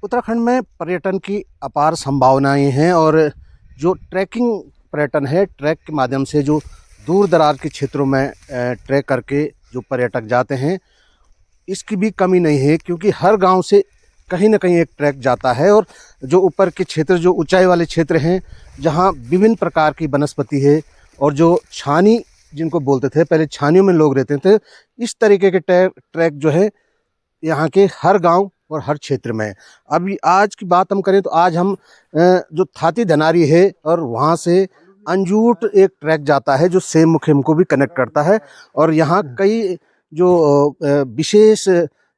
उत्तराखंड में पर्यटन की अपार संभावनाएं हैं और जो ट्रैकिंग पर्यटन है, ट्रैक के माध्यम से जो दूर दराज के क्षेत्रों में ट्रैक करके जो पर्यटक जाते हैं, इसकी भी कमी नहीं है क्योंकि हर गांव से कहीं न कहीं एक ट्रैक जाता है। और जो ऊपर के क्षेत्र, जो ऊंचाई वाले क्षेत्र हैं, जहां विभिन्न प्रकार की वनस्पति है और जो छानी जिनको बोलते थे, पहले छानियों में लोग रहते थे, इस तरीके के ट्रैक जो है यहाँ के हर गांव और हर क्षेत्र में। अभी आज की बात हम करें तो आज हम जो थाती धनारी है और वहाँ से अंजूट एक ट्रैक जाता है जो सेम मुखिम को भी कनेक्ट करता है। और यहाँ कई जो विशेष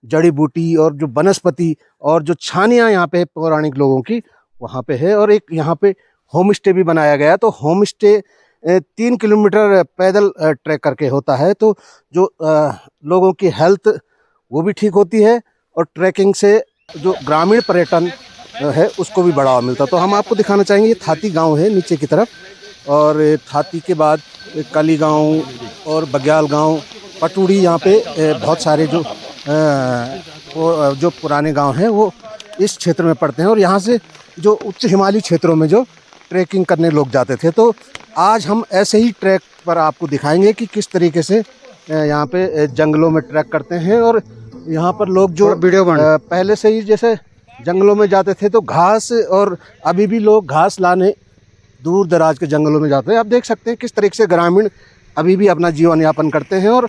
जड़ी बूटी और जो वनस्पति और जो छानियाँ यहाँ पे पौराणिक लोगों की वहाँ पे है। और एक यहाँ पे होम स्टे भी बनाया गया है। तो होम स्टे 3 किलोमीटर पैदल ट्रैक करके होता है, तो जो लोगों की हेल्थ वो भी ठीक होती है और ट्रैकिंग से जो ग्रामीण पर्यटन है उसको भी बढ़ावा मिलता है। तो हम आपको दिखाना चाहेंगे, ये थाती गांव है नीचे की तरफ, और थाती के बाद काली गांव और बग्याल गांव, पटूड़ी, यहाँ पे बहुत सारे जो पुराने गांव हैं वो इस क्षेत्र में पड़ते हैं। और यहाँ से जो उच्च हिमालयी क्षेत्रों में जो ट्रैकिंग करने लोग जाते थे, तो आज हम ऐसे ही ट्रैक पर आपको दिखाएंगे कि किस तरीके से यहाँ पे जंगलों में ट्रैक करते हैं। और यहाँ पर लोग जो पहले से ही जैसे जंगलों में जाते थे तो घास, और अभी भी लोग घास लाने दूर दराज के जंगलों में जाते हैं। आप देख सकते हैं किस तरीके से ग्रामीण अभी भी अपना जीवन यापन करते हैं और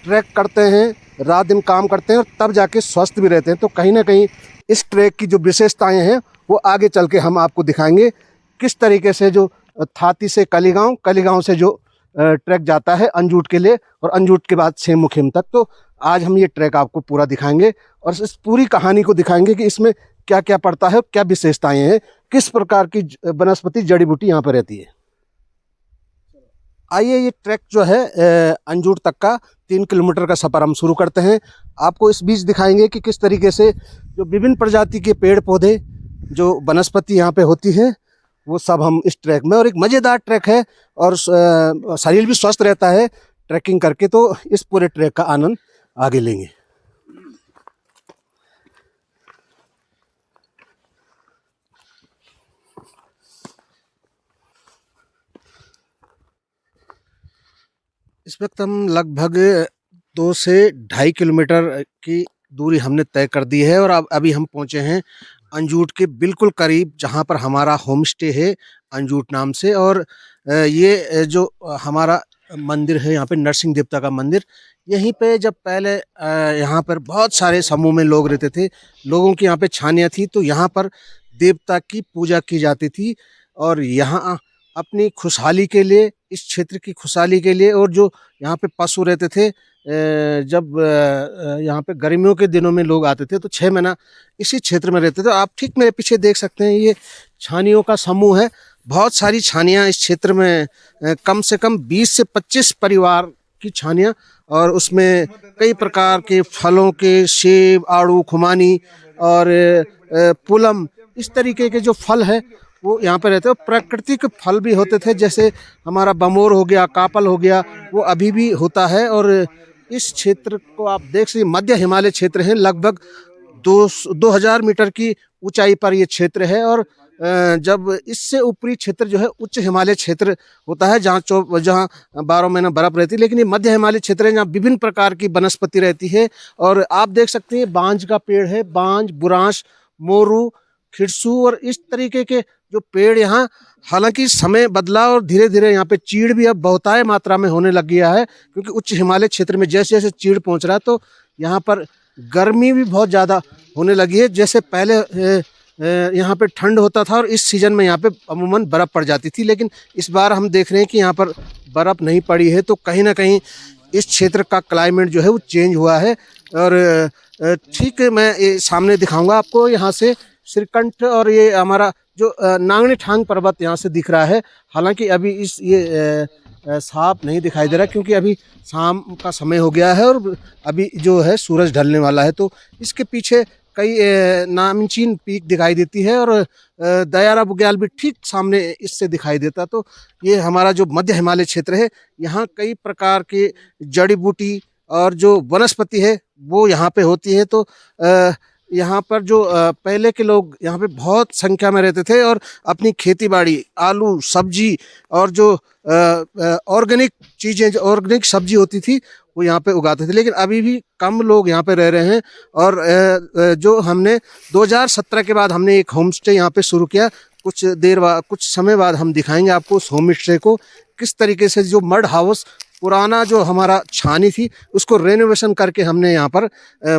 ट्रैक करते हैं, रात दिन काम करते हैं और तब जाके स्वस्थ भी रहते हैं। तो कहीं ना कहीं इस ट्रैक की जो विशेषताएं हैं वो आगे चल के हम आपको दिखाएंगे, किस तरीके से जो थाती से कलीगांव, कलीगांव से जो ट्रैक जाता है अंजूट के लिए, और अंजूट के बाद सेम मुखिम तक। तो आज हम ये ट्रैक आपको पूरा दिखाएंगे और इस पूरी कहानी को दिखाएंगे कि इसमें क्या क्या पड़ता है और क्या विशेषताएं हैं, किस प्रकार की वनस्पति जड़ी बूटी यहाँ पर रहती है। आइए, ये ट्रैक जो है अंजूट तक का 3 किलोमीटर का सफ़र हम शुरू करते हैं। आपको इस बीच दिखाएंगे कि किस तरीके से जो विभिन्न प्रजाति के पेड़ पौधे, जो वनस्पति यहाँ पे होती है, वो सब हम इस ट्रैक में। और एक मज़ेदार ट्रैक है और शरीर भी स्वस्थ रहता है ट्रैकिंग करके। तो इस पूरे ट्रैक का आनंद आगे लेंगे। इस वक्त हम लगभग 2 से 2.5 किलोमीटर की दूरी हमने तय कर दी है और अब अभी हम पहुंचे हैं अंजूट के बिल्कुल करीब, जहां पर हमारा होम स्टे है अंजूट नाम से। और ये जो हमारा मंदिर है, यहाँ पे नरसिंह देवता का मंदिर, यहीं पे जब पहले यहाँ पर बहुत सारे समूह में लोग रहते थे, लोगों की यहाँ पे छानियाँ थी, तो यहाँ पर देवता की पूजा की जाती थी। और यहाँ अपनी खुशहाली के लिए, इस क्षेत्र की खुशहाली के लिए, और जो यहाँ पे पशु रहते थे, जब यहाँ पे गर्मियों के दिनों में लोग आते थे तो 6 महीना इसी क्षेत्र में रहते थे। आप ठीक मेरे पीछे देख सकते हैं, ये छानियों का समूह है। बहुत सारी छानियाँ इस क्षेत्र में, कम से कम 20 से 25 परिवार की छानियाँ, और उसमें कई प्रकार के फलों के, सेब, आड़ू, खुमानी और पुलम, इस तरीके के जो फल है वो यहाँ पे रहते हैं। प्राकृतिक फल भी होते थे, जैसे हमारा बमोर हो गया, कापल हो गया, वो अभी भी होता है। और इस क्षेत्र को आप देख सकते, मध्य हिमालय क्षेत्र है, लगभग 2000 मीटर की ऊंचाई पर ये क्षेत्र है। और जब इससे ऊपरी क्षेत्र जो है उच्च हिमालय क्षेत्र होता है, जहाँ 12 महीना बर्फ रहती है। लेकिन ये मध्य हिमालय क्षेत्र है जहाँ विभिन्न प्रकार की वनस्पति रहती है। और आप देख सकते हैं बांज का पेड़ है, बांज, बुरांश, मोरू, खिरसू, और इस तरीके के जो पेड़ यहाँ, हालांकि समय बदला और धीरे धीरे यहाँ पे चीड़ भी अब बहुतायत मात्रा में होने लग गया है, क्योंकि उच्च हिमालय क्षेत्र में जैसे जैसे चीड़ पहुँच रहा है तो यहाँ पर गर्मी भी बहुत ज़्यादा होने लगी है। जैसे पहले यहाँ पे ठंड होता था और इस सीज़न में यहाँ पे अमूमन बर्फ़ पड़ जाती थी, लेकिन इस बार हम देख रहे हैं कि यहाँ पर बर्फ़ नहीं पड़ी है। तो कहीं ना कहीं इस क्षेत्र का क्लाइमेट जो है वो चेंज हुआ है। और ठीक मैं ये सामने दिखाऊंगा आपको, यहाँ से श्रीकंठ और ये हमारा जो नांगनी ठांग पर्वत यहाँ से दिख रहा है। हालांकि अभी ये साफ नहीं दिखाई दे रहा क्योंकि अभी शाम का समय हो गया है और अभी जो है सूरज ढलने वाला है। तो इसके पीछे कई नामचीन पीक दिखाई देती है और दयारा बुग्याल भी ठीक सामने इससे दिखाई देता। तो ये हमारा जो मध्य हिमालय क्षेत्र है, यहाँ कई प्रकार के जड़ी बूटी और जो वनस्पति है वो यहाँ पे होती है। तो यहाँ पर जो पहले के लोग यहाँ पे बहुत संख्या में रहते थे और अपनी खेती बाड़ी, आलू, सब्जी और जो ऑर्गेनिक चीज़ें, जो ऑर्गेनिक सब्जी होती थी वो यहाँ पे उगाते थे। लेकिन अभी भी कम लोग यहाँ पे रह रहे हैं। और जो हमने 2017 के बाद हमने एक होम स्टे यहाँ पे शुरू किया। कुछ समय बाद हम दिखाएंगे आपको उस होम स्टे को, किस तरीके से जो मड हाउस, पुराना जो हमारा छानी थी उसको रेनोवेशन करके हमने यहाँ पर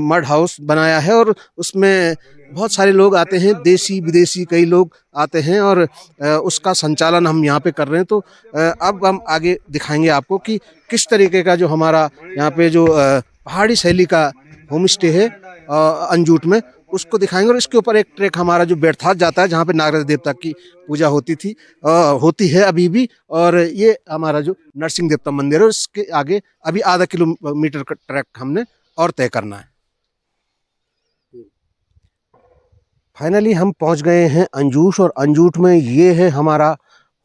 मड हाउस बनाया है। और उसमें बहुत सारे लोग आते हैं, देसी विदेशी कई लोग आते हैं और उसका संचालन हम यहाँ पे कर रहे हैं। तो अब हम आगे दिखाएंगे आपको कि किस तरीके का जो हमारा यहाँ पे जो पहाड़ी शैली का होम स्टे है अंजूट में, उसको दिखाएंगे। और इसके ऊपर एक ट्रैक हमारा जो बेड़थाथ जाता है, जहाँ पे नागराज देवता की पूजा होती थी, होती है अभी भी। और ये हमारा जो नरसिंह देवता मंदिर है, उसके आगे अभी आधा किलोमीटर का ट्रैक हमने और तय करना है। फाइनली हम पहुंच गए हैं अंजूट, और अंजूट में ये है हमारा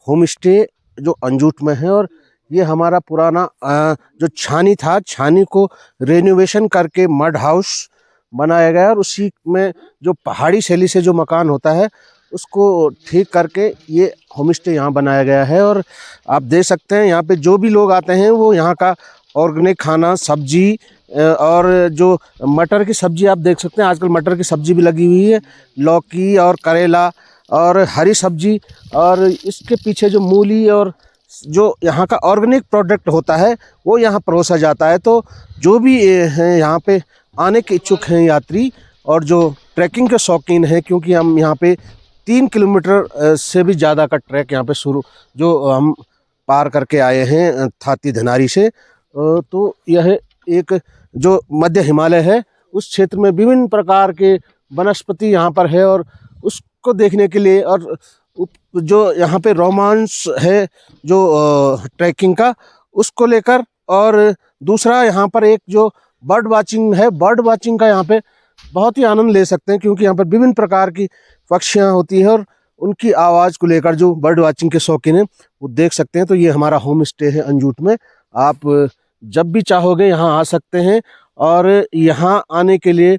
होम स्टे जो अंजूट में है। और ये हमारा पुराना जो छानी था, छानी को रेनोवेशन करके मड हाउस बनाया गया। और उसी में जो पहाड़ी शैली से जो मकान होता है उसको ठीक करके ये होम स्टे यहाँ बनाया गया है। और आप देख सकते हैं यहाँ पे जो भी लोग आते हैं वो यहाँ का ऑर्गेनिक खाना, सब्जी और जो मटर की सब्जी आप देख सकते हैं, आजकल मटर की सब्जी भी लगी हुई है, लौकी और करेला और हरी सब्जी। और इसके पीछे जो मूली और जो यहाँ का ऑर्गेनिक प्रोडक्ट होता है वो यहाँ परोसा जाता है। तो जो भी हैं यहाँ पे आने के इच्छुक हैं यात्री, और जो ट्रैकिंग के शौकीन हैं, क्योंकि हम यहाँ पे 3 किलोमीटर से भी ज़्यादा का ट्रैक यहाँ पे शुरू जो हम पार करके आए हैं थाती धनारी से। तो यह एक जो मध्य हिमालय है उस क्षेत्र में विभिन्न प्रकार के वनस्पति यहाँ पर है। और उसको देखने के लिए, और जो यहाँ पे रोमांस है जो ट्रैकिंग का, उसको लेकर। और दूसरा यहाँ पर एक जो बर्ड वाचिंग है, बर्ड वाचिंग का यहाँ पे बहुत ही आनंद ले सकते हैं, क्योंकि यहाँ पर विभिन्न प्रकार की पक्षियाँ होती हैं और उनकी आवाज़ को लेकर जो बर्ड वाचिंग के शौकीन हैं वो देख सकते हैं। तो ये हमारा होम स्टे है अंजूट में। आप जब भी चाहोगे यहाँ आ सकते हैं। और यहाँ आने के लिए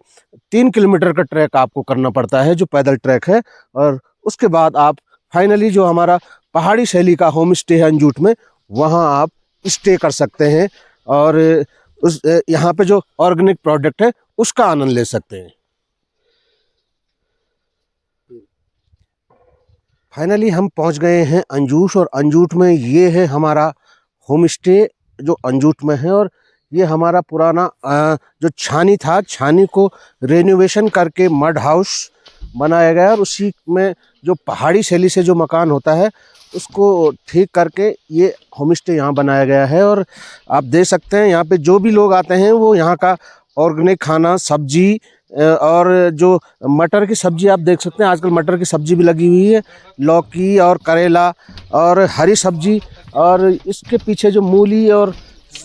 3 किलोमीटर का ट्रैक आपको करना पड़ता है, जो पैदल ट्रैक है। और उसके बाद आप फाइनली जो हमारा पहाड़ी शैली का होम स्टे है अंजूट में, वहाँ आप स्टे कर सकते हैं। और उस यहाँ पे जो ऑर्गेनिक प्रोडक्ट है उसका आनंद ले सकते हैं। फाइनली हम पहुंच गए हैं अंजूट, और अंजूट में ये है हमारा होम स्टे जो अंजूट में है। और ये हमारा पुराना जो छानी था, छानी को रेनोवेशन करके मड हाउस बनाया गया। और उसी में जो पहाड़ी शैली से जो मकान होता है उसको ठीक करके ये होम स्टे यहाँ बनाया गया है। और आप देख सकते हैं यहाँ पे जो भी लोग आते हैं वो यहाँ का ऑर्गेनिक खाना, सब्जी और जो मटर की सब्जी आप देख सकते हैं, आजकल मटर की सब्जी भी लगी हुई है, लौकी और करेला और हरी सब्जी। और इसके पीछे जो मूली और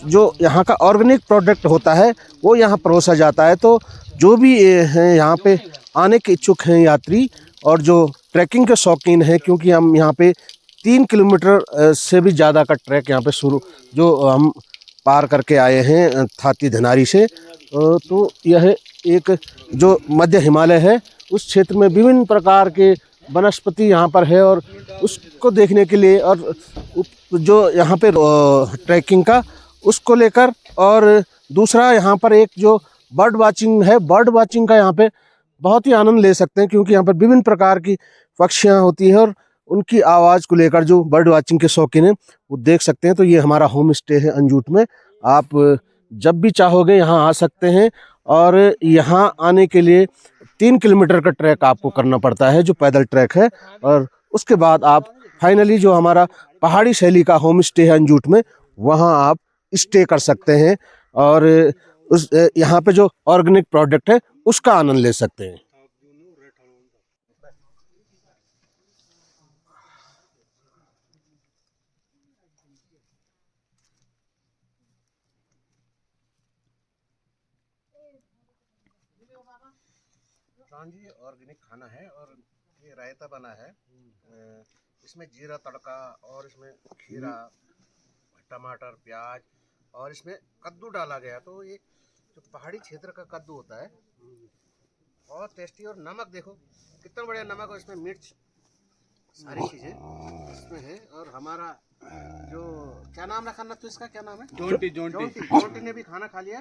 जो यहाँ का ऑर्गेनिक प्रोडक्ट होता है वो यहाँ परोसा जाता है। तो जो भी हैं यहाँ पे आने के इच्छुक हैं यात्री, और जो ट्रैकिंग के शौकीन हैं, क्योंकि हम यहाँ पे 3 किलोमीटर से भी ज़्यादा का ट्रैक यहाँ पे शुरू जो हम पार करके आए हैं थाती धनारी से। तो यह एक जो मध्य हिमालय है उस क्षेत्र में विभिन्न प्रकार के वनस्पति यहाँ पर है। और उसको देखने के लिए, और जो यहाँ पे ट्रैकिंग का, उसको लेकर। और दूसरा यहाँ पर एक जो बर्ड वाचिंग है, बर्ड वाचिंग का यहाँ पे बहुत ही आनंद ले सकते हैं, क्योंकि यहाँ पर विभिन्न प्रकार की पक्षियाँ होती हैं और उनकी आवाज़ को लेकर जो बर्ड वाचिंग के शौकीन हैं वो देख सकते हैं। तो ये हमारा होम स्टे है अंजूट में। आप जब भी चाहोगे यहाँ आ सकते हैं। और यहाँ आने के लिए 3 किलोमीटर का ट्रैक आपको करना पड़ता है, जो पैदल ट्रैक है। और उसके बाद आप फाइनली जो हमारा पहाड़ी शैली का होम स्टे है अंजूट में, वहाँ आप स्टे कर सकते हैं। और उस यहाँ पे जो ऑर्गेनिक प्रोडक्ट है उसका आनंद ले सकते हैं। हाँ जी, ऑर्गेनिक खाना है। और ये रायता बना है, इसमें जीरा तड़का और इसमें खीरा, टमाटर, प्याज और इसमें कद्दू डाला गया। तो ये जो पहाड़ी क्षेत्र का कद्दू होता है बहुत टेस्टी। और नमक देखो कितना बढ़िया नमक, और इसमें मिर्च सारी चीजें इसमें है। और हमारा जो क्या नाम रखा ना, तो इसका क्या नाम है, जोंटी जोंटी ने भी खाना खा लिया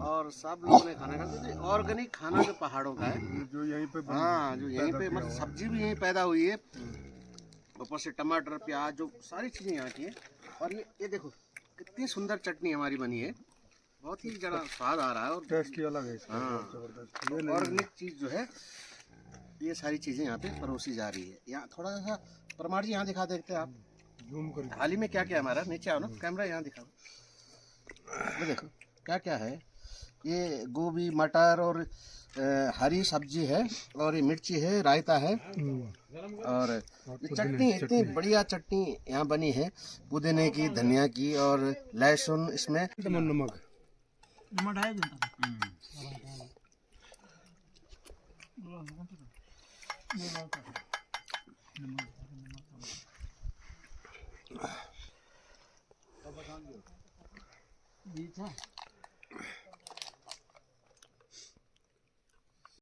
और सब लोगों ने खाना खा लिया। ऑर्गेनिक खाना जो पहाड़ों का है, जो यहीं पे हाँ जो यहीं पे मतलब सब्जी भी यहीं पैदा हुई है, ऊपर से टमाटर प्याज जो सारी चीज़ें यहाँ की है। और ये देखो कितनी सुंदर चटनी हमारी बनी है, बहुत ही ज़रा स्वाद आ रहा है। और टेस्ट ही अलग है इसका, हाँ जबरदस्त। ऑर्गेनिक चीज़ जो है, ये सारी चीज़ें यहाँ पे परोसी जा रही है। यहाँ थोड़ा सा परमार जी यहाँ दिखा देते हैं आप, जूम कर थाली में क्या क्या है हमारा, नीचे आओ ना कैमरा यहाँ दिखाओ। ये देखो क्या क्या है, ये गोभी मटर और हरी सब्जी है, और ये मिर्ची है, रायता है, और ये चटनी इतनी बढ़िया चटनी यहाँ बनी है, पुदीने की, धनिया की और लहसुन इसमें। नमक